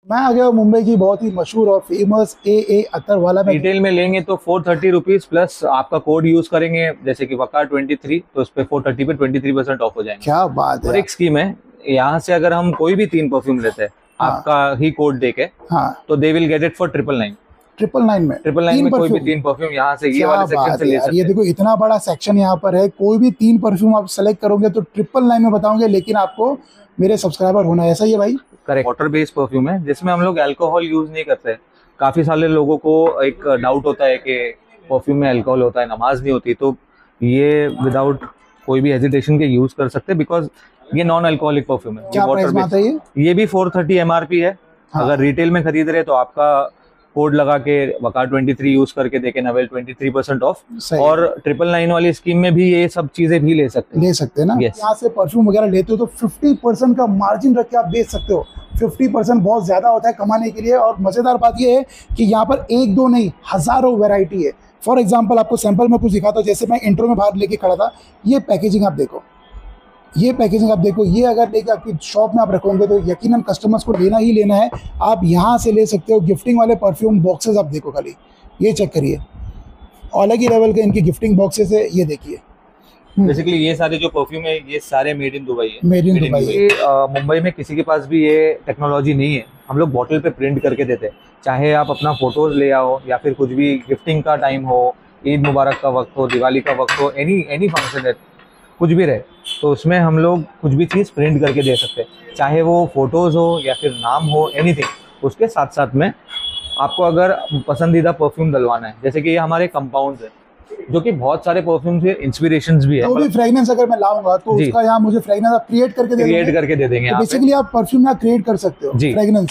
मैं आ गया हूँ मुंबई की बहुत ही मशहूर और फेमस ए अत्तरवाला में। रिटेल में लेंगे तो 430 रुपीज प्लस आपका कोड यूज करेंगे जैसे कि वकार 23, तो उस पे 430 पे 23% ऑफ हो जाएंगे। क्या बात है। और एक स्कीम है, यहाँ से अगर हम कोई भी 3 परफ्यूम लेते हैं आपका ही कोड देके, हाँ तो they will get it for 999। 999 में कोई भी 3 परफ्यूम यहाँ से ये वाले सेक्शन से ले सकते हैं। ये देखो इतना बड़ा सेक्शन यहाँ पर है, कोई भी 3 परफ्यूम आप सेलेक्ट करोगे तो 999 में बताओगे, लेकिन आपको मेरे सब्सक्राइबर होना है, ऐसा ही है भाई। करेक्ट। वाटर बेस्ड परफ्यूम है जिसमें हम लोग अल्कोहल यूज नहीं करते। काफी सारे लोगों को एक डाउट होता है कि परफ्यूम में अल्कोहल होता है, नमाज नहीं होती, तो ये विदाउट कोई भी हेजिटेशन के यूज कर सकते हैं, बिकॉज ये नॉन अल्कोहलिक परफ्यूम है। क्या प्राइस में आता है ये भी 430 MRP है। हाँ। अगर रिटेल में खरीद रहे तो आपका कोड लगा के वकार 23 यूज करके देखे नवेल 23% ऑफ। और 999 वाली स्कीम में भी ये सब चीजें भी ले सकते हैं ना। यहाँ से परफ्यूम वगैरह लेते हो तो 50% का मार्जिन रख के आप बेच सकते हो। 50% बहुत ज्यादा होता है कमाने के लिए। और मजेदार बात ये है कि यहाँ पर एक दो नहीं हजारों वैरायटी है। फॉर एग्जाम्पल आपको सैंपल में कुछ दिखाता हूँ, जैसे मैं इंट्रो में बाहर लेके खड़ा था, ये पैकेजिंग आप देखो, ये पैकेजिंग आप देखो, ये अगर लेके आपकी शॉप में आप रखोगे तो यकीनन कस्टमर्स को लेना ही लेना है। आप यहाँ से ले सकते हो। गिफ्टिंग वाले परफ्यूम बॉक्सेस आप देखो, खाली ये चेक करिए, अलग ही लेवल के इनकी गिफ्टिंग बॉक्सेस है, ये देखिए। बेसिकली ये सारे जो परफ्यूम है ये सारे मेड इन दुबई है। Made in Dubai. मुंबई में किसी के पास भी ये टेक्नोलॉजी नहीं है, हम लोग बॉटल पे प्रिंट करके देते हैं। चाहे आप अपना फोटोज ले आओ या फिर कुछ भी गिफ्टिंग का टाइम हो, ईद मुबारक का वक्त हो, दिवाली का वक्त हो, एनी फंक्शन है, कुछ भी रहे, तो उसमें हम लोग कुछ भी चीज़ प्रिंट करके दे सकते हैं। चाहे वो फोटोज हो या फिर नाम हो, एनीथिंग। उसके साथ साथ में आपको अगर पसंदीदा परफ्यूम डलवाना है, जैसे कि ये हमारे कंपाउंड्स है जो कि बहुत सारे परफ्यूम से इंस्पिरेशंस भी है। तो भी फ्रेग्रेंस अगर मैं लाऊंगा तो उसका यहाँ मुझे फ्रेग्रेंस आप क्रिएट करके दे देंगे। तो बेसिकली आप परफ्यूम यहाँ क्रिएट कर सकते हो फ्रेग्रेंस।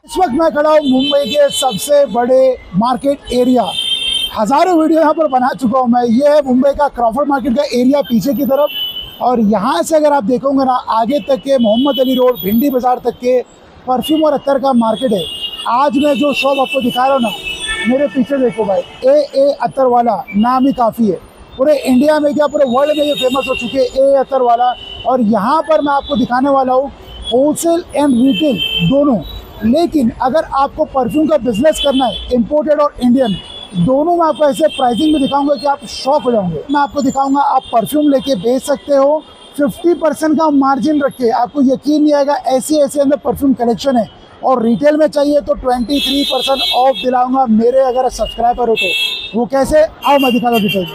इस वक्त मैं खड़ा हूँ मुंबई के सबसे बड़े मार्केट एरिया, हजारों वीडियो यहाँ पर बना चुका हूँ मैं। ये है मुंबई का क्रॉफर्ड मार्केट का एरिया पीछे की तरफ, और यहाँ से अगर आप देखोगे ना आगे तक के मोहम्मद अली रोड, भिंडी बाजार तक के परफ्यूम और अत्तर का मार्केट है। आज मैं जो शॉप आपको दिखा रहा हूँ ना, मेरे पीछे देखो भाई, ए अत्तरवाला नाम ही काफ़ी है। पूरे इंडिया में क्या पूरे वर्ल्ड में ये फेमस हो चुके हैं ए अत्तरवाला। और यहाँ पर मैं आपको दिखाने वाला हूँ होलसेल एंड रिटेल दोनों। लेकिन अगर आपको परफ्यूम का बिजनेस करना है, इम्पोर्टेड और इंडियन दोनों, में आपको ऐसे प्राइसिंग में दिखाऊंगा कि आप शॉक हो जाओगे। मैं आपको दिखाऊंगा आप परफ्यूम लेके बेच सकते हो 50% का मार्जिन रख के, आपको यकीन नहीं आएगा ऐसे अंदर परफ्यूम कलेक्शन है। और रिटेल में चाहिए तो 23% ऑफ दिलाऊंगा मेरे अगर सब्सक्राइबर हो तो। वो कैसे, आओ मैं दिखा दूँ डिटेल।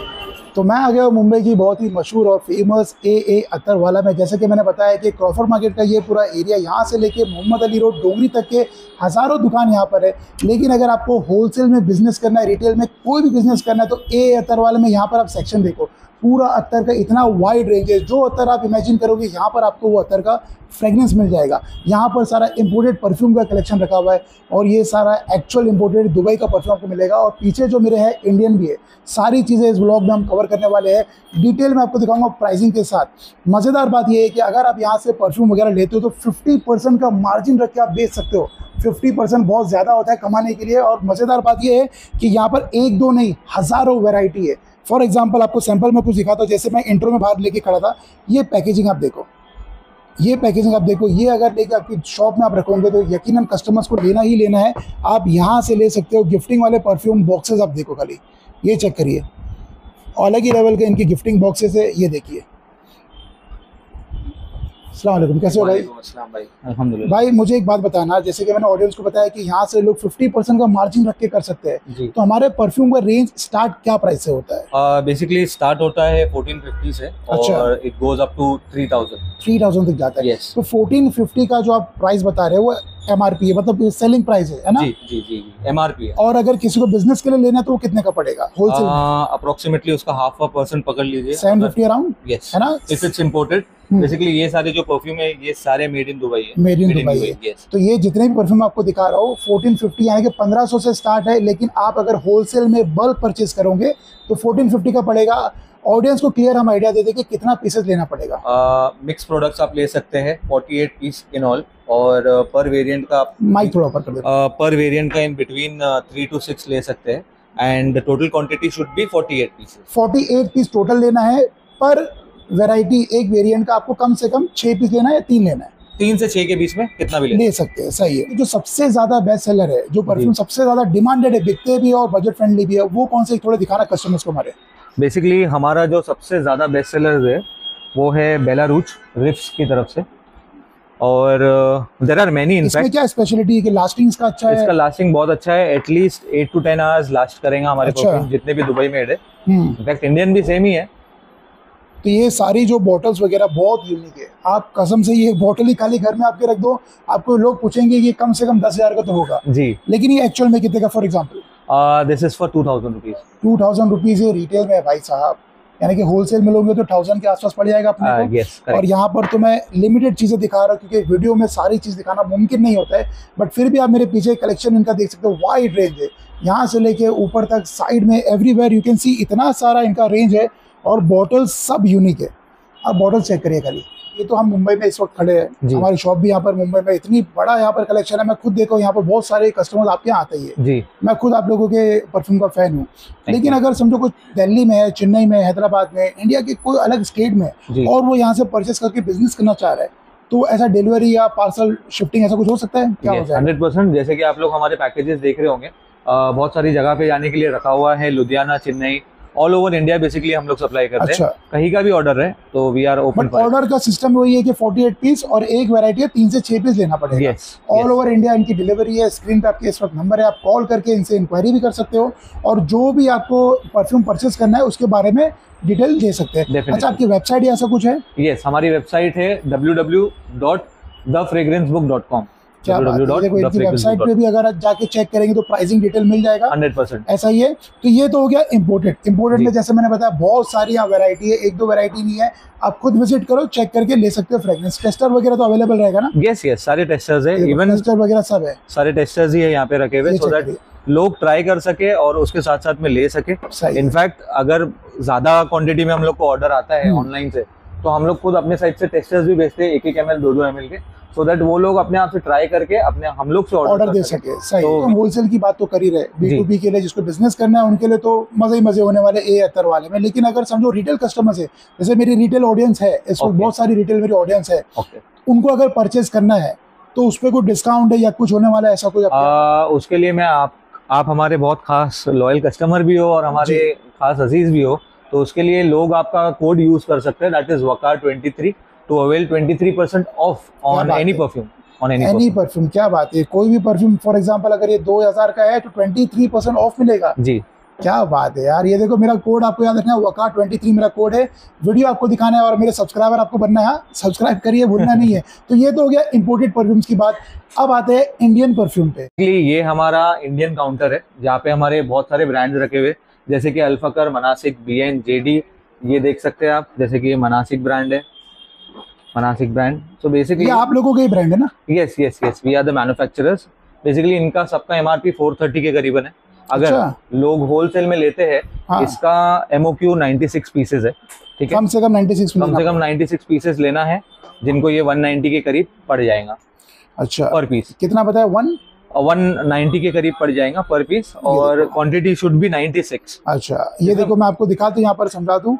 तो मैं आ गया हूँ मुंबई की बहुत ही मशहूर और फेमस ए अत्तरवाला में। जैसे कि मैंने बताया कि क्रॉफर्ड मार्केट का ये पूरा एरिया, यहाँ से लेके मोहम्मद अली रोड डोंगरी तक के हज़ारों दुकान यहाँ पर है। लेकिन अगर आपको होलसेल में बिजनेस करना है, रिटेल में कोई भी बिजनेस करना है, तो ए अत्तरवाला में यहाँ पर आप सेक्शन देखो, पूरा अत्तर का इतना वाइड रेंज है। जो अत्तर आप इमेजिन करोगे यहाँ पर आपको वो अत्तर का फ्रेग्रेंस मिल जाएगा। यहाँ पर सारा इंपोर्टेड परफ्यूम का कलेक्शन रखा हुआ है, और ये सारा एक्चुअल इंपोर्टेड दुबई का परफ्यूम आपको मिलेगा। और पीछे जो मेरे है इंडियन भी है। सारी चीज़ें इस ब्लॉग में हम कवर करने वाले हैं, डिटेल में आपको दिखाऊंगा प्राइसिंग के साथ। मज़ेदार बात ये है कि अगर आप यहाँ से परफ्यूम वगैरह लेते हो तो 50% का मार्जिन रख के आप बेच सकते हो। 50% बहुत ज़्यादा होता है कमाने के लिए। और मज़ेदार बात ये है कि यहाँ पर एक दो नहीं हज़ारों वैरायटी है। फॉर एग्जाम्पल आपको सैंपल में कुछ दिखाता हूँ, जैसे मैं इंट्रो में बाहर लेके खड़ा था, ये पैकेजिंग आप देखो, ये पैकेजिंग आप देखो, ये अगर लेके आपकी शॉप में आप रखोगे तो यकीनन कस्टमर्स को लेना ही लेना है। आप यहाँ से ले सकते हो। गिफ्टिंग वाले परफ्यूम बॉक्सेस आप देखो, खाली ये चेक करिए, अलग ही लेवल के इनकी गिफ्टिंग बॉक्सेस है, ये देखिए। अस्सलाम वालेकुम, कैसे हो भाई? भाई अल्हम्दुलिल्लाह। भाई मुझे एक बात बताना, जैसे कि मैंने ऑडियंस को बताया कि यहाँ से लोग 50% का मार्जिन रख के कर सकते हैं, तो हमारे परफ्यूम का रेंज स्टार्ट क्या प्राइस से होता है? बेसिकली स्टार्ट होता है 1450 से। अच्छा। और इट गोज अप टू 3000 तक जाता है। yes. तो 1450 का जो आप प्राइस बता रहे हो वो MRP है, मतलब सेलिंग प्राइस है ना? जी MRP है। और अगर किसी को बिजनेस के लिए लेना है तो वो कितने का पड़ेगा होलसेल? अप्रोक्सीमेटली उसका 0.5% पकड़ लीजिए, 750 अराउंड, यस है ना? If it's imported. बेसिकली ये सारे जो परफ्यूम है ये सारे मेड इन दुबई है। मेड इन दुबई है। yes. तो ये जितने भी परफ्यूम आपको दिखा रहा हूँ 1450 यानी कि 1500 से स्टार्ट है। लेकिन आप अगर होलसेल में बल्क परचेज करोगे तो 1450 का पड़ेगा। ऑडियंस को क्लियर हम आइडिया दे दें कि कितना पीसेस लेना पड़ेगा। मिक्स प्रोडक्ट्स आप ले सकते हैं 48 पीस इन ऑल। और पर वेरिएंट का माइक थोड़ा ऊपर कर दो। पर वेरिएंट का इन बिटवीन 3 to 6 ले सकते हैं। And total quantity should be 48 pieces. 48 piece total लेना है। पर वैरायटी एक वेरिएंट का आपको कम से कम 6 पीस लेना है या 3 लेना है? 3 से 6 के बीच में कितना भी ले सकते हैं। सही है। जो सबसे ज्यादा बेस्ट सेलर है, जो परफ्यूम सबसे ज्यादा डिमांडेड है, बिकते भी और बजट फ्रेंडली भी है, वो कौन से थोड़े दिखाना कस्टमर्स को हमारे? बेसिकली हमारा जो सबसे ज़्यादा बेस्ट सेलर है वो है बेला रूज रिफ्स की तरफ से, और देयर आर मेनी। इसमें क्या स्पेशलिटी है कि लास्टिंग इसका अच्छा है? इसका लास्टिंग बहुत अच्छा है, एटलीस्ट 8 to 10 आवर्स लास्ट करेगा हमारे परफ्यूम जितने भी दुबई मेड है। इनफैक्ट इंडियन भी सेम ही है। तो ये सारी जो बॉटल्स वगैरह बहुत यूनिक है। आप कसम से ये बॉटल ही खाली घर में आपके रख दो, आपको लोग पूछेंगे कि कम से कम 10,000 का तो होगा जी, लेकिन ये एक्चुअल में कितने का? For example this is for 2000 rupees. 2000 rupees ये रिटेल में है भाई साहब, यानी कि होलसेल में लोगे तो 1000 के आसपास पड़ जाएगा अपने को। yes, और यहाँ पर तो मैं लिमिटेड चीजें दिखा रहा हूँ क्योंकि वीडियो में सारी चीज दिखाना मुमकिन नहीं होता है, बट फिर भी आप मेरे पीछे कलेक्शन इनका देख सकते हो। वाइड रेंज है, यहाँ से लेके ऊपर तक, साइड में, एवरीवेयर यू कैन सी इतना सारा इनका रेंज है, और बॉटल सब यूनिक है। आप बॉटल चेक करिए खाली। ये तो हम मुंबई में इस वक्त खड़े हैं, हमारी शॉप भी यहाँ पर मुंबई में, इतनी बड़ा यहाँ पर कलेक्शन है। मैं खुद देखो यहाँ पर बहुत सारे कस्टमर्स आपके यहाँ आते ही है जी। मैं खुद आप लोगों के परफ्यूम का फैन हूँ, लेकिन अगर समझो कुछ दिल्ली में है, चेन्नई में, हैदराबाद में, इंडिया के कोई अलग स्टेट में, और वो यहाँ से परचेस करके बिजनेस करना चाह रहा है, तो ऐसा डिलीवरी या पार्सल शिफ्टिंग ऐसा कुछ हो सकता है क्या? 100%। जैसे कि आप लोग हमारे पैकेजेस देख रहे होंगे, बहुत सारी जगह पे जाने के लिए रखा हुआ है, Ludhiana, Chennai, all over India basically हम लोग सप्लाई करते हैं। कहीं का भी ऑर्डर है तो we are open. But order का सिस्टम वही है कि 48 पीस और एक वैरायटी है 3 से 6 पीस लेना पड़ेगा। ऑल ओवर इंडिया इनकी डिलीवरी है। स्क्रीन पे आपके इस वक्त नंबर है, आप कॉल करके इनसे इंक्वायरी भी कर सकते हो, और जो भी आपको परफ्यूम परचेस करना है उसके बारे में डिटेल दे सकते हैं। अच्छा, आपकी वेबसाइट या ऐसा कुछ है? यस, हमारी वेबसाइट है www.thefragrancebook.com। क्या देखो इनकी वेबसाइट पे भी अगर आप जाके चेक करेंगे तो प्राइसिंग डिटेल मिल जाएगा। 100% ऐसा ही है। तो ये तो हो गया इम्पोर्टेड में जैसे मैंने बताया बहुत सारी यहाँ वैरायटी है, एक दो वैरायटी नहीं है। आप खुद विजिट करो, चेक करके ले सकते हो। फ्रेग्रेंस टेस्टर वगैरह तो अवेलेबल रहेगा ना? यस, सारे टेस्टर्स है, इवन टेस्टर वगैरह सब है, सारे टेस्टर्स ही है यहाँ पे रखे हुए, सो दैट लोग ट्राई कर सके और उसके साथ साथ में ले सके। इनफैक्ट अगर ज्यादा क्वांटिटी में हम लोग को ऑर्डर आता है ऑनलाइन से, तो हम लोग खुद अपने साइड से टेस्टर्स भी भेजते हैं, 1-1 ml 2-2 ml के, सो दैट वो लोग अपने आप से ट्राई करके अपने हम लोग से ऑर्डर दे सके। सही। तो हम होलसेल की बात तो कर ही रहे, B2B के लिए जिसको बिजनेस करना है उनके लिए तो मजे ही मजे होने वाले ए अतर वाले में। लेकिन अगर समझो रिटेल कस्टमर्स है, जैसे मेरी रिटेल ऑडियंस है, इस वक्त बहुत सारी रिटेल मेरी ऑडियंस है, उनको अगर परचेज करना है तो उस पर कोई डिस्काउंट है या कुछ होने वाला है ऐसा कोई? उसके लिए मैं आप हमारे बहुत खास लॉयल कस्टमर भी हो और हमारे खास अजीज भी हो, तो उसके लिए लोग आपका कोड यूज कर सकते हैं, that is WAKAR23 to avail 23% off on any perfume. On any perfume. क्या बात है। कोई भी परफ्यूम फॉर एग्जांपल अगर ये 2000 का है तो 23% ऑफ मिलेगा जी। क्या बात है यार। ये देखो मेरा कोड आपको याद रखना है, WAKAR23 मेरा कोड है। वीडियो आपको दिखाना है और मेरे सब्सक्राइबर आपको बनना है, सब्सक्राइब करिए, भूलना नहीं है। तो ये तो हो गया इंपोर्टेड परफ्यूम्स की बात। अब आते हैं इंडियन परफ्यूम पे। ये हमारा इंडियन काउंटर है जहाँ पे हमारे बहुत सारे ब्रांड्स रखे हुए, जैसे कि अल्फाकर, मनासिक, BN, JD, ये देख सकते हैं आप। जैसे कि ये मनासिक ब्रांड है, मनासिक ब्रांड। सो बेसिकली आप लोगों का ही ब्रांड है ना? Yes, we are the manufacturers. Basically इनका सबका MRP 430 के करीबन है। अगर लोग होलसेल में लेते हैं, इसका MOQ 96 पीसेज है, ठीक है। कम से कम 96 पीसेज लेना है, जिनको ये 190 के करीब पड़ जाएगा। अच्छा, पर पीस कितना बताया? 190 के करीब पड़ जाएगा पर पीस, और क्वांटिटी शुड बी 96। अच्छा, ये देखो मैं आपको दिखा दूं, यहाँ पर समझा दूं,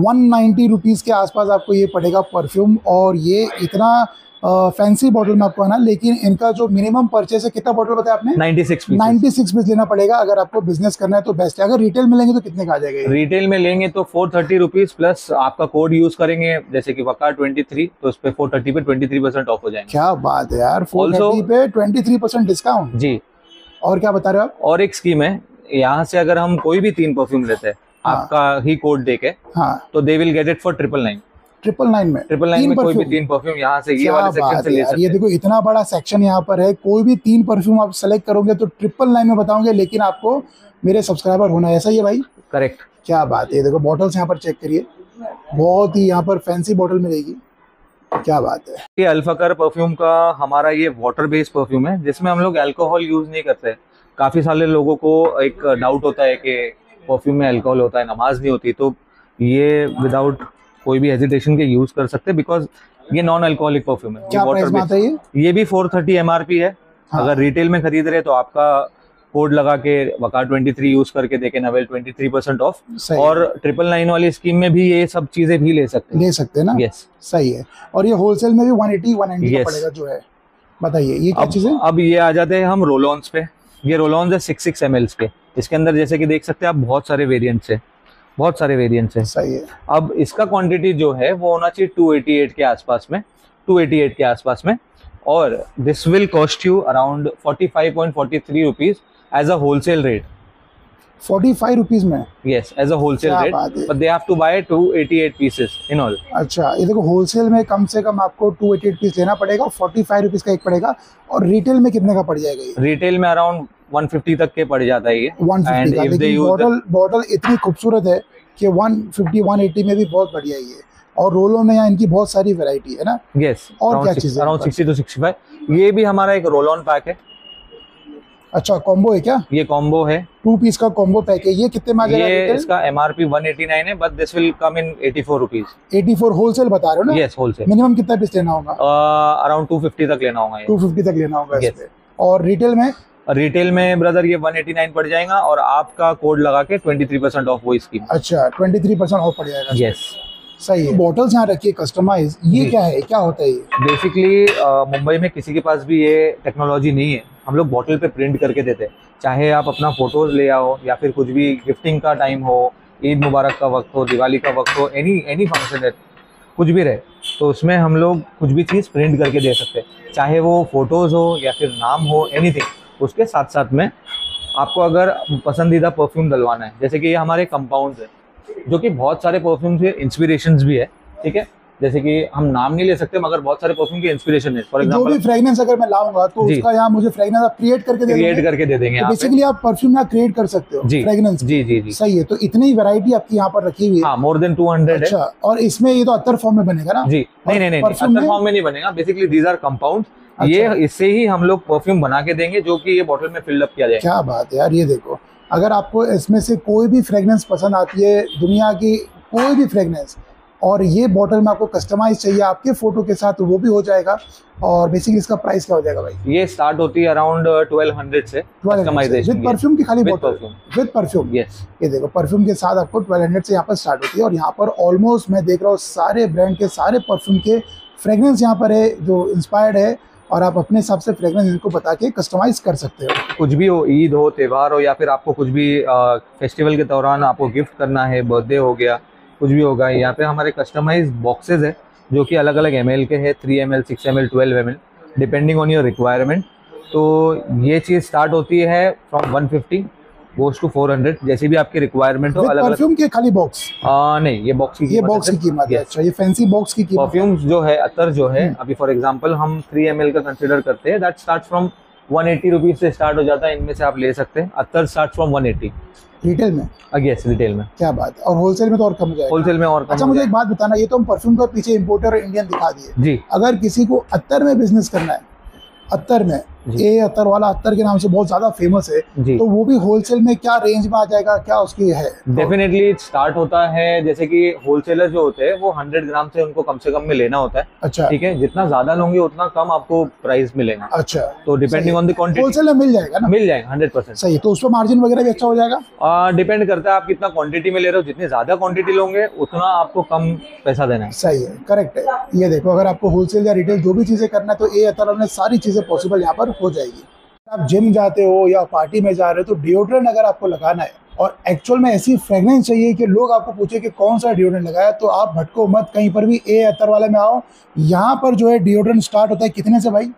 190 रुपीज के आसपास आपको ये पड़ेगा परफ्यूम। और ये इतना फैंसी बॉटल में आपको है ना, लेकिन इनका जो मिनिमम परचेस है, कितना बॉटल बताया आपने? 96 पीस लेना पड़ेगा अगर आपको बिजनेस करना है तो बेस्ट है। अगर रिटेल में लेंगे तो कितने का आ जाएगा? रिटेल में लेंगे तो 430 रुपीज प्लस आपका कोड यूज करेंगे जैसे कि WAKAR23, तो उस पे 430 पे 23% ऑफ हो जाएंगे। क्या बात है यार, 430 पे 23% डिस्काउंट जी। और क्या बता रहे हो आप? और एक स्कीम है, यहाँ से अगर हम कोई भी 3 परफ्यूम लेते हैं आपका ही कोड देके, तो they will get it for 999 में कोई भी 3 परफ्यूम यहाँ से, ये वाले सेक्शन से ले सकते हैं। ये देखो इतना बड़ा सेक्शन यहाँ पर है, कोई भी 3 परफ्यूम आप सेलेक्ट करोगे तो 999 में बताओगे, लेकिन आपको मेरे सब्सक्राइबर होना है। ऐसा ही है भाई? करेक्ट। क्या बात है। ये देखो बॉटल्स यहाँ पर चेक करिए, बहुत ही यहाँ पर फैंसी बॉटल मिलेगी। क्या बात है। ये अल्फाकर परफ्यूम का हमारा ये वाटर बेस्ड परफ्यूम है, जिसमें हम लोग अल्कोहल यूज नहीं करते। काफी सारे लोगों को एक डाउट होता है कि परफ्यूम में अल्कोहल होता है, नमाज नहीं होती, तो ये विदाउट कोई भी हेजिटेशन के यूज कर सकते हैं, बिकॉज ये नॉन अल्कोहलिक परफ्यूम है। क्या प्राइस में आता है ये? ये भी 430 MRP है। अगर रिटेल में खरीद रहे तो आपका कोड लगा के वकार 23 यूज करके दे कैन अवेल 23% ऑफ। सही और 999 वाली स्कीम में भी ये सब चीजें भी ले सकते हैं ना। यस सही है। और ये होलसेल में भी 180 का Yes. पड़ेगा जो है। बताइए ये क्या चीज है? अब ये आ जाते हैं हम रोलॉन्स पे। ये रोलॉन्स है 6 ml के। इसके अंदर जैसे कि देख सकते हैं आप बहुत सारे वेरिएंट्स है, बहुत सारे वेरिएंट्स है। सही है। अब इसका क्वांटिटी जो है वो होना चाहिए 288 के आसपास में, 288 के आसपास में। और this will cost you around 45.43 rupees as a wholesale rate. 45 rupees में? यस, एज अ होलसेल क्या रेट, बात है। But they have to buy 288 pieces in all. अच्छा, ये देखो होलसेल में कम से कम आपको 288 पीस लेना पड़ेगा, 45 रुपीज का एक पड़ेगा। और रिटेल में कितने का पड़ जाएगा ये? रिटेल में अराउंड 150 तक के पड़ जाता है ये। 150 का। लेकिन बॉटल इतनी खूबसूरत है कि 150 180 में भी बहुत बढ़िया है ये। और रोलो में यहाँ इनकी बहुत सारी वैरायटी है ना। यस, और क्या चीज़ है? Around 60 to 65। ये भी हमारा एक रोल ऑन पैक है। अच्छा, कॉम्बो है क्या? ये कॉम्बो है, 2 पीस का कॉम्बो पैक है। ये कितने में आ जाएगा? ये इसका MRP 189 है, but this will come in 84 rupees. 84 wholesale बता रहे हो ना? Yes, wholesale. मिनिमम कितना पीस लेना होगा? अराउंड 250 तक लेना होगा ये। 250 तक लेना होगा Yes. इस पे। और रिटेल में? रिटेल में ब्रदर ये 189 पड़ जाएगा और आपका कोड लगा के 23% ऑफ वो स्कीम। अच्छा, 23% ऑफ पड़ जाएगा। यस, सही है। बॉटल्स यहाँ रखिए कस्टमाइज। ये क्या है, क्या होता है ये? बेसिकली मुंबई में किसी के पास भी ये टेक्नोलॉजी नहीं है। हम लोग बॉटल पे प्रिंट करके देते हैं, चाहे आप अपना फोटोज ले आओ या फिर कुछ भी गिफ्टिंग का टाइम हो, ईद मुबारक का वक्त हो, दिवाली का वक्त हो, एनी फंक्शन है, कुछ भी रहे, तो उसमें हम लोग कुछ भी चीज़ प्रिंट करके दे सकते हैं, चाहे वो फोटोज हो या फिर नाम हो, एनीथिंग। उसके साथ साथ में आपको अगर पसंदीदा परफ्यूम डलवाना है, जैसे कि ये हमारे कंपाउंड्स है, जो कि बहुत सारे परफ्यूम के इंस्पिरेशंस भी है, ठीक है। जैसे कि हम नाम नहीं ले सकते मगर बहुत सारे परफ्यूम के इंस्पिरेशन है। फॉर एग्जांपल जो भी फ्रेग्रेंस अगर मैं लाऊंगा तो उसका यहाँ मुझे फ्रेग्रेंस आप क्रिएट करके दे देंगे। तो बेसिकली आप परफ्यूम यहाँ क्रिएट कर सकते हो फ्रेग्रेंस। जी। सही है। तो इतनी वैरायटी आपकी यहाँ पर रखी हुई है। हाँ, मोर देन 200 है। अच्छा, और इसमें ये तो अत्तर फॉर्म में बनेगा ना? जी, नहीं, अत्तर फॉर्म में नहीं बनेगा। Basically these are compound. ये इससे ही हम लोग परफ्यूम बना के देंगे जो कि ये बॉटल में फिल अप किया जाएगा। क्या बात है यार। ये देखो, अगर आपको इसमें से कोई भी फ्रेग्रेंस पसंद आती है, दुनिया की कोई भी फ्रेग्रेंस, और ये बॉटल में आपको कस्टमाइज चाहिए आपके फोटो के साथ, तो वो भी हो जाएगा। और बेसिकली इसका प्राइस क्या हो जाएगा भाई? ये स्टार्ट होती है अराउंड 1200 से कस्टमाइजेशन विद परफ्यूम की खाली बॉटल? With perfume. यस, ये देखो परफ्यूम के साथ आपको 1200 से यहाँ पर स्टार्ट होती है। और यहाँ पर ऑलमोस्ट मैं देख रहा हूँ सारे ब्रांड के सारे परफ्यूम के फ्रेग्रेंस यहाँ पर है जो इंस्पायर्ड है, और आप अपने हिसाब से फ्रेग्रेंस इनको बता के कस्टमाइज कर सकते हो। कुछ भी हो, ईद हो, त्यौहार हो, या फिर आपको कुछ भी फेस्टिवल के दौरान आपको गिफ्ट करना है, बर्थडे हो गया, कुछ भी होगा, यहाँ पे हमारे कस्टमाइज बॉक्सेस है जो कि अलग अलग ml के हैं, 3 ml, 6 ml, 12 ml, depending on your requirement. तो ये चीज़ स्टार्ट होती है फ्रॉम 150 गोज टू 400, जैसी भी आपकी रिक्वायरमेंट हो। अलग परफ्यूम के खाली बॉक्स? नहीं, ये बॉक्स की कीमत है। अच्छा, ये फैंसी बॉक्स की कीमत। परफ्यूम जो है, अतर जो है, अभी फॉर एग्जांपल हम 3 ml का कंसीडर करते हैं, दैट स्टार्ट फ्रॉम 180 रुपीज से स्टार्ट हो जाता है। इनमें से आप ले सकते हैं। अतर स्टार्ट फ्रॉम 180 रिटेल में? यस, रिटेल में। क्या बात है। और होलसेल में तो और कम हो जाएगा? होलसेल में और कम। अच्छा, मुझे एक बात बताना, ये तो हम परफ्यूम का पीछे इंपोर्टर इंडियन दिखा दिए जी। अगर किसी को अत्तर में बिजनेस करना है, अत्तर में, ये अत्तर वाला अत्तर के नाम से बहुत ज्यादा फेमस है, तो वो भी होलसेल में क्या रेंज में आ जाएगा, क्या उसकी है? डेफिनेटली स्टार्ट होता है, जैसे कि होलसेलर जो होते हैं वो 100 ग्राम से उनको कम से कम में लेना होता है। अच्छा, ठीक है। जितना ज्यादा लोगे उतना कम आपको प्राइस मिलेगा। अच्छा, तो depending on the quantity wholesale में मिल जाएगा ना? मिल जाएगा 100%। सही है। तो उस पर मार्जिन वगैरह भी अच्छा हो जाएगा? डिपेंड करता है आप कितना क्वांटिटी में ले रहे हो। जितनी ज्यादा क्वांटिटी लोगे उतना आपको कम पैसा देना है। सही है, करेक्ट है। ये देखो, अगर आपको होलसेल या रिटेल जो भी चीजें करना है तो ये अत्तर में सारी चीजें पॉसिबल यहाँ पर हो जाएगी। आप जिम जाते हो या पार्टी में जा रहे हो तो डिओड्रेंट अगर आपको लगाना है और एक्चुअल में ऐसी फ्रेग्रेंस चाहिए कि लोग आपको पूछे कि कौन सा डिओड्रेंट लगाया, तो आप भटको मत, कहीं पर भी ए अत्तर वाले में आओ। यहाँ पर जो है डिओड्रेंट स्टार्ट होता है कितने से भाई?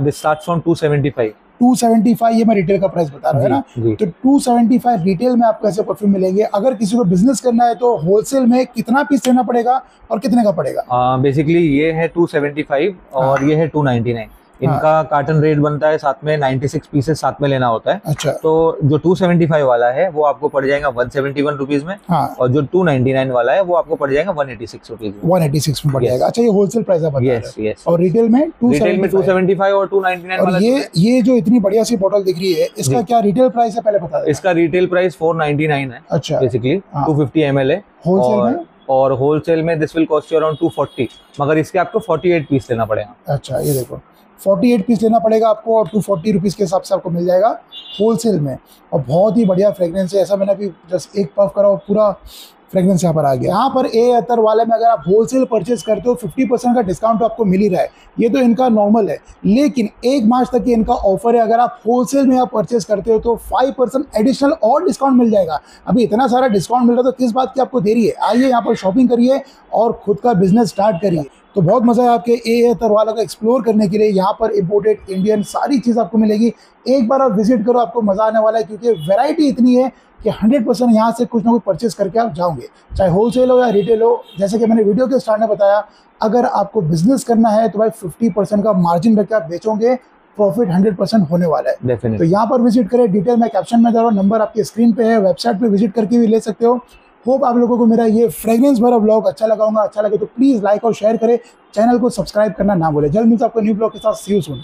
This starts from 275। 275 ये मैं रिटेल का प्राइस बता रहा हूँ ना। तो 275 रिटेल में आपको ऐसे परफ्यूम मिलेंगे। अगर किसी को बिजनेस करना है तो होलसेल में कितना पीस लेना पड़ेगा और कितने का पड़ेगा? बेसिकली ये है 275 और ये है 299। इनका कार्टन रेट बनता है, साथ में 96 पीसेस साथ में लेना होता है। अच्छा। तो जो 275 वाला है वो आपको पड़ जाएगा 171 रुपीज में। और जो 299 वाला है वो आपको पड़ जाएगा 186 रुपीज में। 186 में पड़ जाएगा। अच्छा, ये होलसेल प्राइस है? Yes, yes. और रिटेल में? रिटेल में 275 और 299 वाला। ये जो इतनी बढ़िया सी बोतल दिख रही है, इसका क्या रिटेल प्राइस है पहले बता दो? इसका रिटेल प्राइस 499 है। अच्छा। बेसिकली 250 ml है। होलसेल में? और होलसेल में this will cost you around 240, मगर इसके आपको 48 पीस लेना पड़ेगा। अच्छा, ये देखो 48 पीस लेना पड़ेगा आपको और 240 रुपीज़ के हिसाब से आपको मिल जाएगा होलसेल में। और बहुत ही बढ़िया फ्रेगरेंस है, ऐसा मैंने अभी जस्ट एक पफ करा और पूरा फ्रेगरेंस यहाँ पर आ गया। यहाँ पर ए अतर वाले में अगर आप होलसेल परचेज करते हो 50% का डिस्काउंट तो आपको मिल ही रहा है, ये तो इनका नॉर्मल है। लेकिन 1 मार्च तक ये इनका ऑफर है, अगर आप होलसेल में आप परचेज करते हो तो 5% एडिशनल और डिस्काउंट मिल जाएगा। अभी इतना सारा डिस्काउंट मिल रहा है तो किस बात की आपको देरी है, आइए यहाँ पर शॉपिंग करिए और खुद का बिजनेस स्टार्ट करिए। तो बहुत मज़ा है आपके ए अतर वाला का एक्सप्लोर करने के लिए। यहाँ पर इम्पोर्टेड इंडियन सारी चीज़ आपको मिलेगी, एक बार आप विजिट करो, आपको मज़ा आने वाला है क्योंकि वैरायटी इतनी है कि 100% यहाँ से कुछ ना कुछ परचेज करके आप जाओगे, चाहे होलसेल हो या रिटेल हो। जैसे कि मैंने वीडियो के स्टार्ट में बताया, अगर आपको बिजनेस करना है तो भाई 50% का मार्जिन रख के आप बेचोगे, प्रॉफिट 100% होने वाला है। तो यहाँ पर विजिट करें, डिटेल में कैप्शन में दे रहा हूँ, नंबर आपके स्क्रीन पे है, वेबसाइट पे विजिट करके भी ले सकते हो। होप आप लोगों को मेरा ये फ्रेग्रेंस भरा ब्लॉग अच्छा लगा होगा। अच्छा लगे तो प्लीज़ लाइक और शेयर करें, चैनल को सब्सक्राइब करना ना भूलें। जल्द मिलते हैं आपको न्यू ब्लॉग के साथ। सी यू सून।